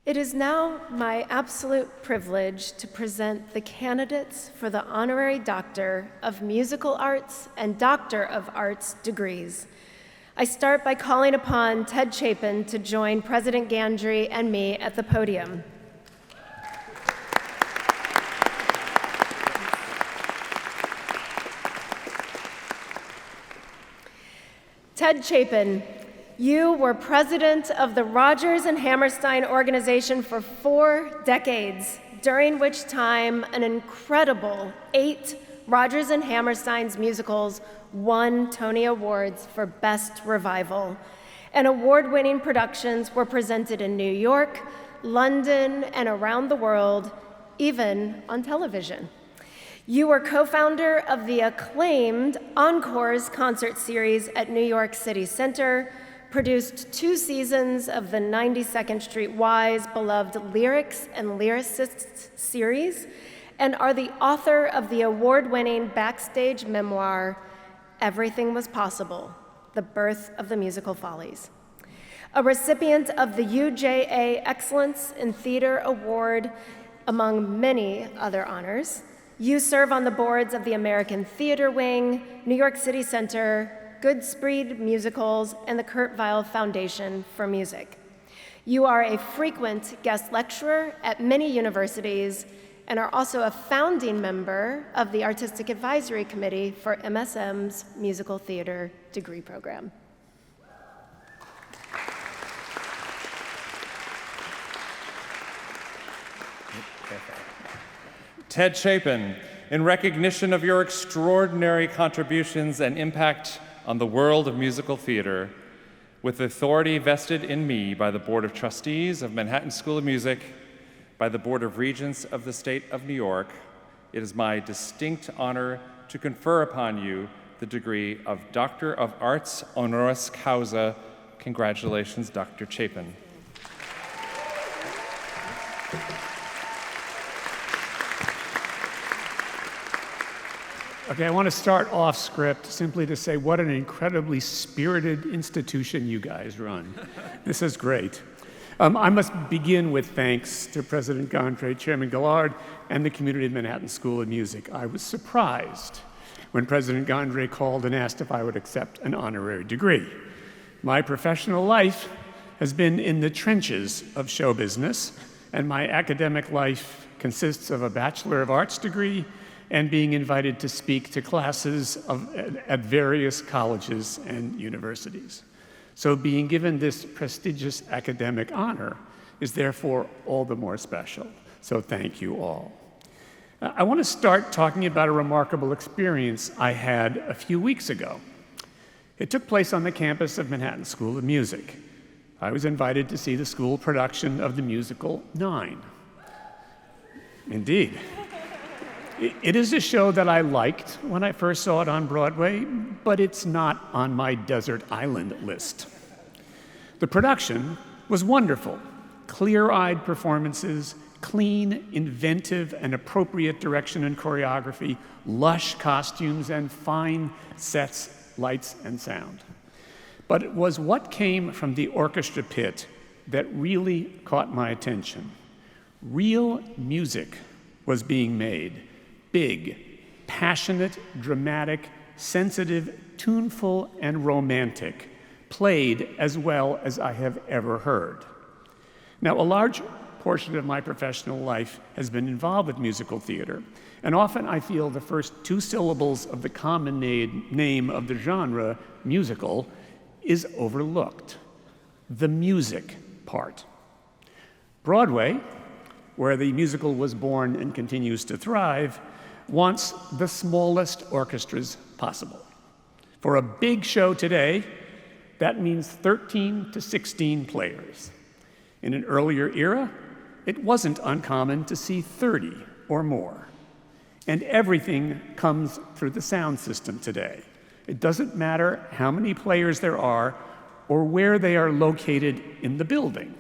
It is now my absolute privilege to present the candidates for the Honorary Doctor of Musical Arts and Doctor of Arts degrees. I start by calling upon Ted Chapin to join President Gandry and me at the podium. Ted Chapin, you were president of the Rodgers Hammerstein Organization for 4 decades, during which time an incredible 8 Rodgers and Hammerstein's musicals won Tony Awards for Best Revival, and award-winning productions were presented in New York, London, and around the world, even on television. You were co-founder of the acclaimed Encores concert series at New York City Center, produced 2 seasons of the 92nd Street Y's beloved Lyrics and Lyricists series, and are the author of the award-winning backstage memoir, Everything Was Possible, The Birth of the Musical Follies. A recipient of the UJA Excellence in Theater Award, among many other honors, you serve on the boards of the American Theater Wing, New York City Center, Goodspeed Musicals, and the Kurt Weill Foundation for Music. You are a frequent guest lecturer at many universities and are also a founding member of the Artistic Advisory Committee for MSM's Musical Theater degree program. Ted Chapin, in recognition of your extraordinary contributions and impact on the world of musical theater, with authority vested in me by the Board of Trustees of Manhattan School of Music, by the Board of Regents of the State of New York, it is my distinct honor to confer upon you the degree of Doctor of Arts honoris causa. Congratulations, Dr. Chapin. Okay, I want to start off script simply to say what an incredibly spirited institution you guys run. This is great. I must begin with thanks to President Gandry, Chairman Gillard, and the community of Manhattan School of Music. I was surprised when President Gandry called and asked if I would accept an honorary degree. My professional life has been in the trenches of show business, and my academic life consists of a Bachelor of Arts degree and being invited to speak to classes at various colleges and universities. So being given this prestigious academic honor is therefore all the more special. So thank you all. I want to start talking about a remarkable experience I had a few weeks ago. It took place on the campus of Manhattan School of Music. I was invited to see the school production of the musical 9. Indeed. It is a show that I liked when I first saw it on Broadway, but it's not on my desert island list. The production was wonderful. Clear-eyed performances, clean, inventive, and appropriate direction and choreography, lush costumes, and fine sets, lights, and sound. But it was what came from the orchestra pit that really caught my attention. Real music was being made. Big, passionate, dramatic, sensitive, tuneful, and romantic, played as well as I have ever heard. Now, a large portion of my professional life has been involved with musical theater, and often I feel the first 2 syllables of the common name of the genre, musical, is overlooked. The music part. Broadway, where the musical was born and continues to thrive, wants the smallest orchestras possible. For a big show today, that means 13 to 16 players. In an earlier era, it wasn't uncommon to see 30 or more. And everything comes through the sound system today. It doesn't matter how many players there are or where they are located in the building.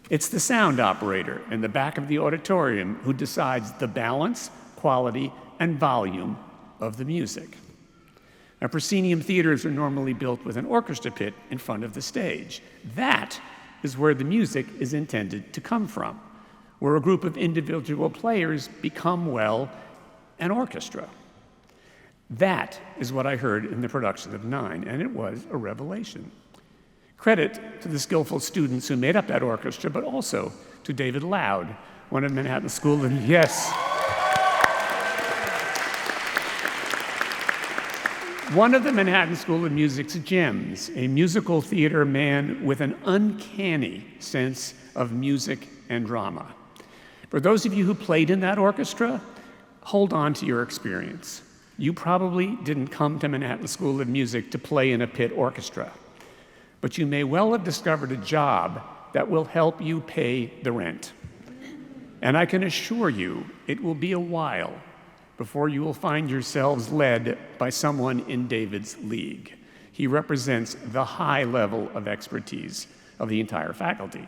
It's the sound operator in the back of the auditorium who decides the balance, quality, and volume of the music. Now, proscenium theaters are normally built with an orchestra pit in front of the stage. That is where the music is intended to come from, where a group of individual players become, well, an orchestra. That is what I heard in the production of Nine, and it was a revelation. Credit to the skillful students who made up that orchestra, but also to David Loud, one of Manhattan School of, yes. One of the Manhattan School of Music's gems, a musical theater man with an uncanny sense of music and drama. For those of you who played in that orchestra, hold on to your experience. You probably didn't come to Manhattan School of Music to play in a pit orchestra, but you may well have discovered a job that will help you pay the rent. And I can assure you, it will be a while before you will find yourselves led by someone in David's league. He represents the high level of expertise of the entire faculty.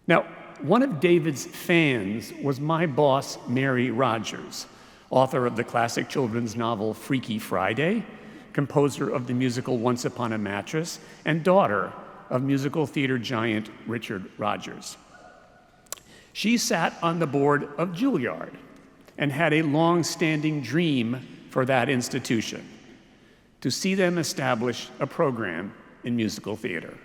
Now, one of David's fans was my boss, Mary Rodgers, author of the classic children's novel Freaky Friday, composer of the musical Once Upon a Mattress, and daughter of musical theater giant Richard Rodgers. She sat on the board of Juilliard and had a long-standing dream for that institution, to see them establish a program in musical theater.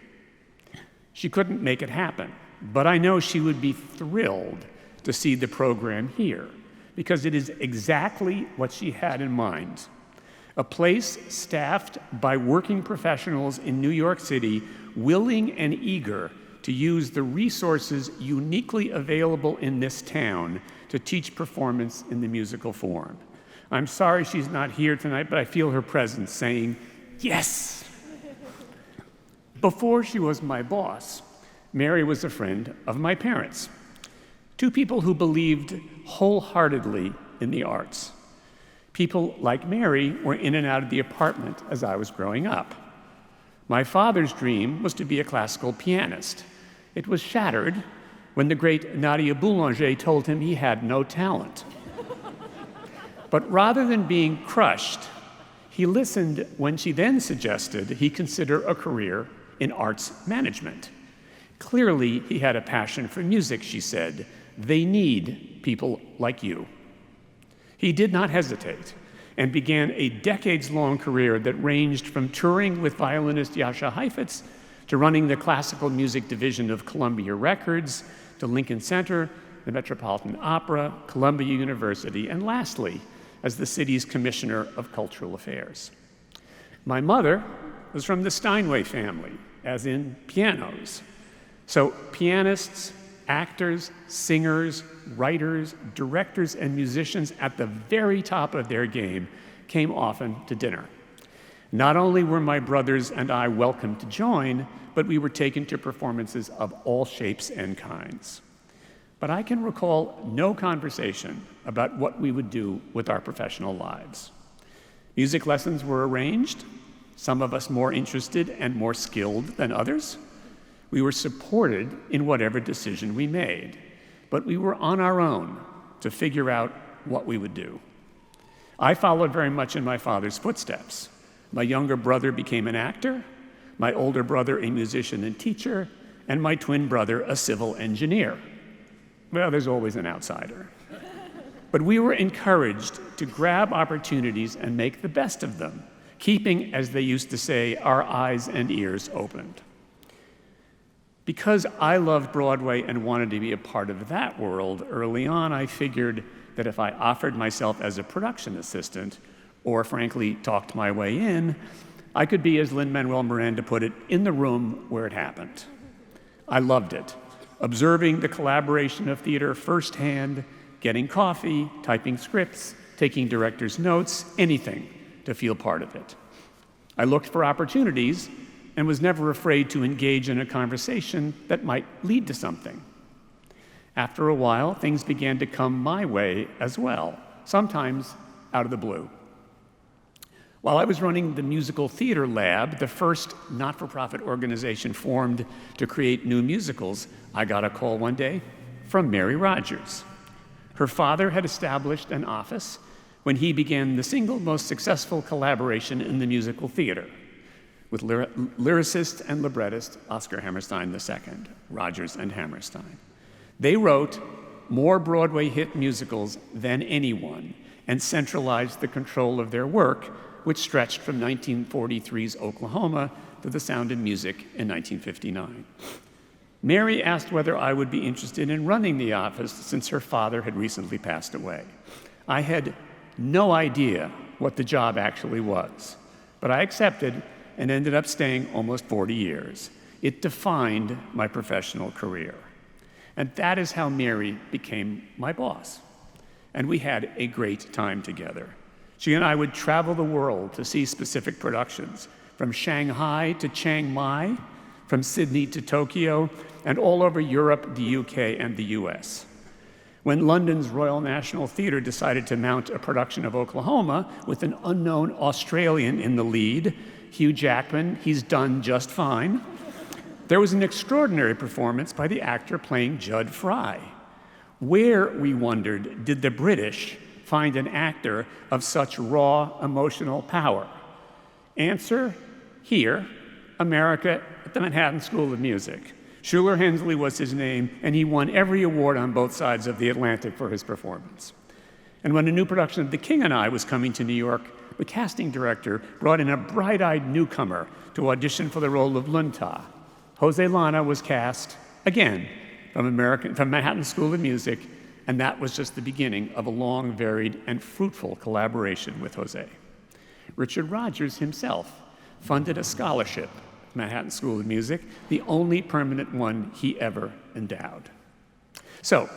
She couldn't make it happen, but I know she would be thrilled to see the program here, because it is exactly what she had in mind. A place staffed by working professionals in New York City, willing and eager to use the resources uniquely available in this town to teach performance in the musical form. I'm sorry she's not here tonight, but I feel her presence saying, yes! Before she was my boss, Mary was a friend of my parents, two people who believed wholeheartedly in the arts. People like Mary were in and out of the apartment as I was growing up. My father's dream was to be a classical pianist. It was shattered when the great Nadia Boulanger told him he had no talent. But rather than being crushed, he listened when she then suggested he consider a career in arts management. Clearly, he had a passion for music, she said. They need people like you. He did not hesitate and began a decades-long career that ranged from touring with violinist Jascha Heifetz to running the classical music division of Columbia Records, to Lincoln Center, the Metropolitan Opera, Columbia University, and lastly, as the city's Commissioner of Cultural Affairs. My mother was from the Steinway family, as in pianos. So pianists, actors, singers, writers, directors, and musicians at the very top of their game came often to dinner. Not only were my brothers and I welcome to join, but we were taken to performances of all shapes and kinds. But I can recall no conversation about what we would do with our professional lives. Music lessons were arranged, some of us more interested and more skilled than others. We were supported in whatever decision we made, but we were on our own to figure out what we would do. I followed very much in my father's footsteps. My younger brother became an actor, my older brother a musician and teacher, and my twin brother a civil engineer. Well, there's always an outsider. But we were encouraged to grab opportunities and make the best of them, keeping, as they used to say, our eyes and ears opened. Because I loved Broadway and wanted to be a part of that world, early on I figured that if I offered myself as a production assistant, or frankly talked my way in, I could be, as Lin-Manuel Miranda put it, in the room where it happened. I loved it, observing the collaboration of theater firsthand, getting coffee, typing scripts, taking director's notes, anything to feel part of it. I looked for opportunities and was never afraid to engage in a conversation that might lead to something. After a while, things began to come my way as well, sometimes out of the blue. While I was running the musical theater lab, the first not-for-profit organization formed to create new musicals, I got a call one day from Mary Rodgers. Her father had established an office when he began the single most successful collaboration in the musical theater. with lyricist and librettist Oscar Hammerstein II, Rodgers and Hammerstein. They wrote more Broadway hit musicals than anyone and centralized the control of their work, which stretched from 1943's Oklahoma to The Sound of Music in 1959. Mary asked whether I would be interested in running the office since her father had recently passed away. I had no idea what the job actually was, but I accepted and ended up staying almost 40 years. It defined my professional career. And that is how Mary became my boss. And we had a great time together. She and I would travel the world to see specific productions, from Shanghai to Chiang Mai, from Sydney to Tokyo, and all over Europe, the UK, and the US. When London's Royal National Theatre decided to mount a production of Oklahoma with an unknown Australian in the lead, Hugh Jackman, he's done just fine, there was an extraordinary performance by the actor playing Judd Fry. Where, we wondered, did the British find an actor of such raw emotional power? Answer, here, America at the Manhattan School of Music. Schuler Hensley was his name, and he won every award on both sides of the Atlantic for his performance. And when a new production of The King and I was coming to New York, the casting director brought in a bright-eyed newcomer to audition for the role of Lunta. Jose Lana was cast, again, from Manhattan School of Music, and that was just the beginning of a long, varied, and fruitful collaboration with Jose. Richard Rodgers himself funded a scholarship at Manhattan School of Music, the only permanent one he ever endowed. So,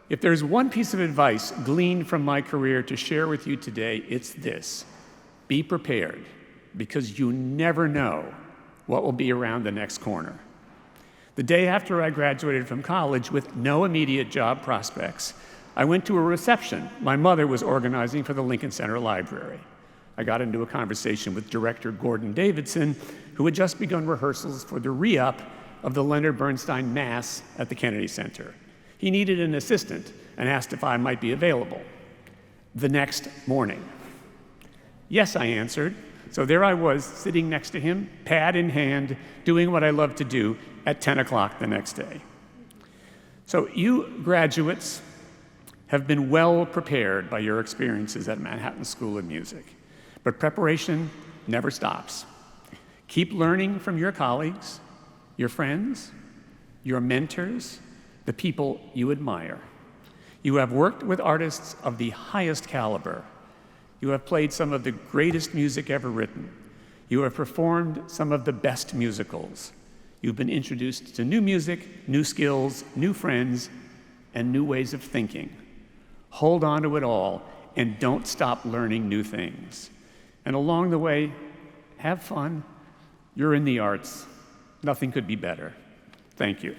if there's one piece of advice gleaned from my career to share with you today, it's this: be prepared, because you never know what will be around the next corner. The day after I graduated from college with no immediate job prospects, I went to a reception my mother was organizing for the Lincoln Center Library. I got into a conversation with director Gordon Davidson, who had just begun rehearsals for the re-up of the Leonard Bernstein Mass at the Kennedy Center. He needed an assistant and asked if I might be available. The next morning. Yes, I answered. So there I was, sitting next to him, pad in hand, doing what I love to do at 10 o'clock the next day. So you graduates have been well prepared by your experiences at Manhattan School of Music, but preparation never stops. Keep learning from your colleagues, your friends, your mentors, the people you admire. You have worked with artists of the highest caliber. You have played some of the greatest music ever written. You have performed some of the best musicals. You've been introduced to new music, new skills, new friends, and new ways of thinking. Hold on to it all, and don't stop learning new things. And along the way, have fun. You're in the arts. Nothing could be better. Thank you.